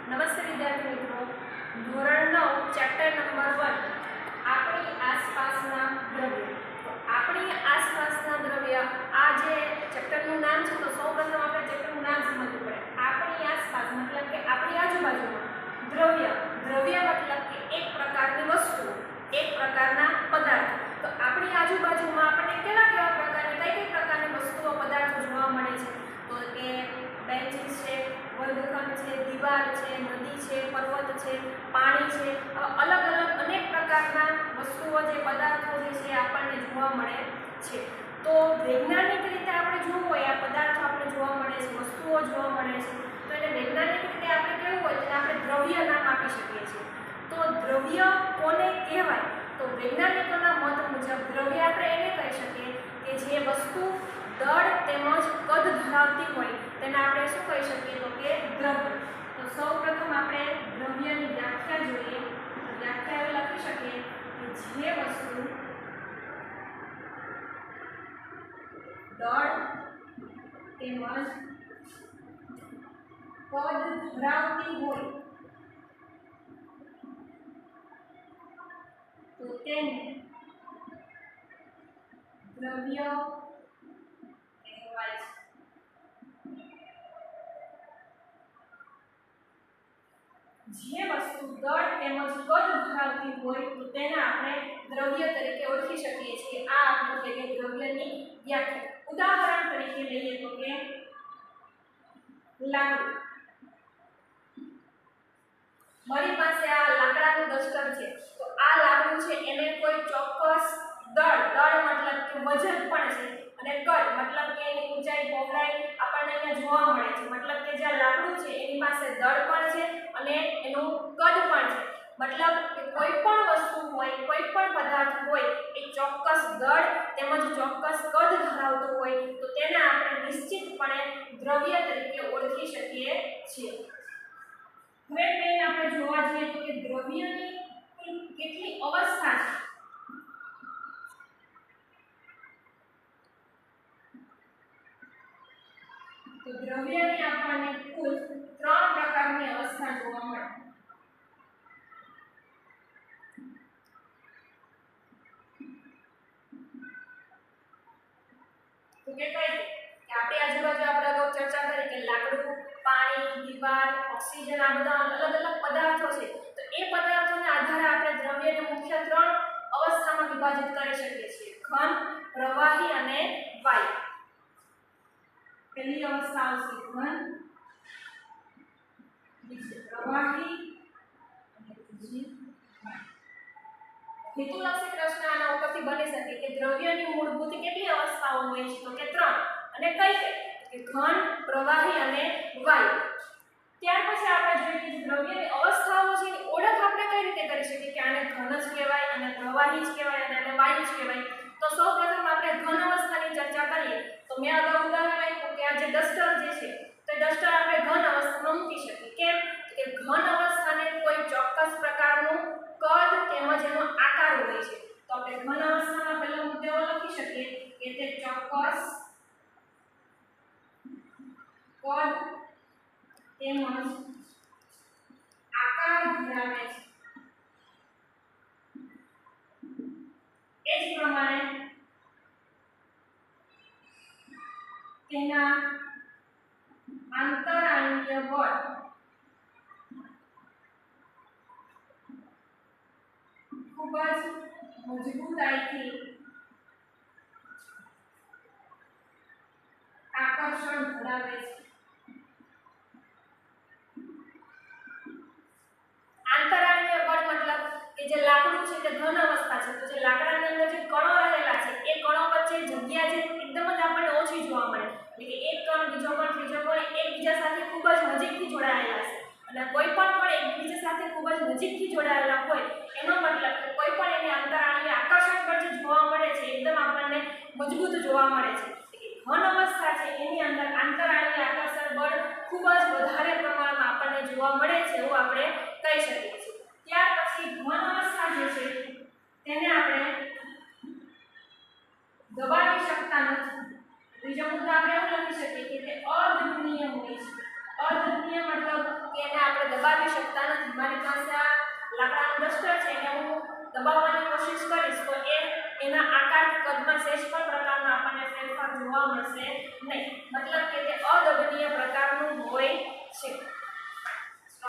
નમસ્તે વિદ્યાર્થી મિત્રો, ધોરણ 9 ચેપ્ટર નંબર 1 આપણી આસપાસના દ્રવ્ય. તો આપણી આસપાસના દ્રવ્ય આ જે ચેપ્ટરનું નામ છે, તો સૌપ્રથમ આપણે ચેપ્ટરનું નામ સમજવું પડે. આપણી આસપાસ મતલબ કે આપણી આજુબાજુમાં દ્રવ્ય. દ્રવ્ય મતલબ કે એક પ્રકારની વસ્તુ, એક પ્રકારના પદાર્થ. તો આપણી આજુબાજુમાં આપણને કેવા કેવા પ્રકારની કઈ પ્રકારની વસ્તુઓ પદાર્થો જોવા મળે છે? તો કે બેન્ચીસ છે, વર્ગખંડ છે, દીવાલ છે, નદી છે, પર્વત છે, પાણી છે. અલગ અલગ અનેક પ્રકારના વસ્તુઓ જે પદાર્થો જે છે આપણને જોવા મળે છે. તો વૈજ્ઞાનિક રીતે આપણે જોવું હોય, આ પદાર્થો આપણે જોવા મળે છે, વસ્તુઓ જોવા મળે છે, તો એને વૈજ્ઞાનિક રીતે આપણે કેવું હોય તો આપણે દ્રવ્ય નામ આપી શકીએ છીએ. તો દ્રવ્ય કોને કહેવાય? તો વૈજ્ઞાનિકોના મત મુજબ દ્રવ્ય આપણે એને કહી શકીએ કે જે વસ્તુ દળ તેમજ કદ ધરાવતી હોય તેને આપણે શું કહી શકીએ? તો કે દ્રવ્ય. તો સૌપ્રથમ આપણે દ્રવ્યની વ્યાખ્યા જોઈએ. તો વ્યાખ્યા એવી લખી શકીએ કે જે વસ્તુ દળ તેમજ કદ ધરાવતી હોય તો તેને દ્રવ્ય કહેવાય છે. જે વસ્તુ દળ તેમજ કદ ધરાવતી હોય તો તેને આપણે દ્રવ્ય તરીકે ઓળખી શકીએ છીએ. આ આપણી છે કે દ્રવ્યની વ્યાખ્યા. ઉદાહરણ તરીકે લઈએ તો કે લાકડું. મારી પાસે આ લાકડાનું ડસ્ટર છે. તો આ લાકડું છે એને કોઈ ચોક્કસ દળ મતલબ કે વજન પણ છે, અને કદ મતલબ કે એની ઊંચાઈ પહોળાઈ આપણને અહીંયા જોવા મળે છે. મતલબ કે જે લાકડું છે એની પાસે દળ પણ છે અને એનું કદ પણ છે. મતલબ કે કોઈ પણ વસ્તુ હોય, કોઈ પણ પદાર્થ હોય, એ ચોક્કસ દળ તેમજ ચોક્કસ કદ ધરાવતો હોય તો તેને આપણે નિશ્ચિતપણે દ્રવ્ય તરીકે ઓળખી શકીએ છીએ. હવે મેં આપણે જોવા જઈએ તો કે દ્રવ્યની કેટલી અવસ્થા છે. તો દ્રવ્યની આપણને કુલ 3 પ્રકારની અવસ્થા જોવા મળે. તો કે આપણી આજુબાજુ આપણે અગાઉ ચર્ચા કરી કે લાકડું, પાણી, દીવાલ, ઓક્સિજન, આ બધા અલગ અલગ પદાર્થો છે. તો એ પદાર્થોના આધારે આપણે દ્રવ્યને મુખ્ય 3 અવસ્થામાં વિભાજિત કરી શકીએ છીએ: ઘન, પ્રવાહી અને વાયુ. પહેલી અવસ્થા આવશે ઘન, બીજી પ્રવાહી અને ત્રીજી વાયુ. હેતુલક્ષી પ્રશ્ન આના ઉપરથી બની શકે કે દ્રવ્યની મૂળભૂત કેટલી અવસ્થાઓ હોય છે? તો કે 3. અને કઈ કે ઘન, પ્રવાહી અને વાયુ. ત્યાર પછી આપણે જોઈએ કે દ્રવ્યની અવસ્થાઓ છે એની ઓળખ આપણે કઈ રીતે કરી શકીએ કે આને ઘન જ કહેવાય, અને પ્રવાહી જ કહેવાય, અને આને વાયુ જ કહેવાય. તો સૌપ્રથમ આપણે ઘન અવસ્થાની ચર્ચા કરીએ. તો મેં અગાઉ ઉદાહરણ આપ્યું કે આ જે ડસ્ટર જે છે તો ડસ્ટર આપણે ઘન અવસ્થામાં મૂકી શકીએ. કેમ? કે ઘન અવસ્થાને કોઈ ચોક્કસ પ્રકારનું કદ તેમજ એનો આકાર હોય છે. તો આપણે ઘન અવસ્થામાં પહેલો મુદ્દો લખી શકીએ કે તે ચોક્કસ કદ તેમજ આકાર ધરાવે છે. એ જ પ્રમાણે તેના આંતરાણ્વીય બળ ખૂબ જ મજબૂતાઈથી આકર્ષણ ધરાવે છે. આંતરાણ્વીય બળ મતલબ કે જે લાકડું છે તે ઘન અવસ્થા છે, તો જે લાકડાની અંદર જે કણો રહેલા છે એ કણો વચ્ચે જગ્યા જે એકદમ જ આપણને ઓછી જોવા મળે. એટલે કે એક કણ, બીજો કણ, ત્રીજો કણ એકબીજા સાથે ખૂબ જ નજીકથી જોડાયેલા છે. અને કોઈ પણ કણ એકબીજા સાથે ખૂબ જ નજીકથી જોડાયેલા હોય એનો મતલબ કે કોઈ પણ એની આંતરાણ્વીય આકર્ષણ બળ જે જોવા મળે છે એકદમ આપણને મજબૂત જોવા મળે છે. ઘન અવસ્થા છે એની અંદર આંતરાણ્વીય આકર્ષણ બળ ખૂબ જ વધારે પ્રમાણમાં આપણને જોવા મળે છે એવું આપણે કહી શકીએ છીએ. ત્યાર પછી ઘન અવસ્થા જે છે તેને આપણે દબાવી શકતા નથી. ત્રીજો મુદ્દો આપણે એવું લખી શકીએ કે તે અધ્રુવીય હોય છે. અધ્રુવીય મતલબ કે એને આપણે આપણે દબાવી શકતા નથી. મારી પાસે આ લાકડાનું ડસ્ટર છે એને હું દબાવવાની કોશિશ કરીશ તો એના આકાર કદમાં સહેજ પણ પ્રકારનો આપણને ફેરફાર જોવા મળશે નહીં. મતલબ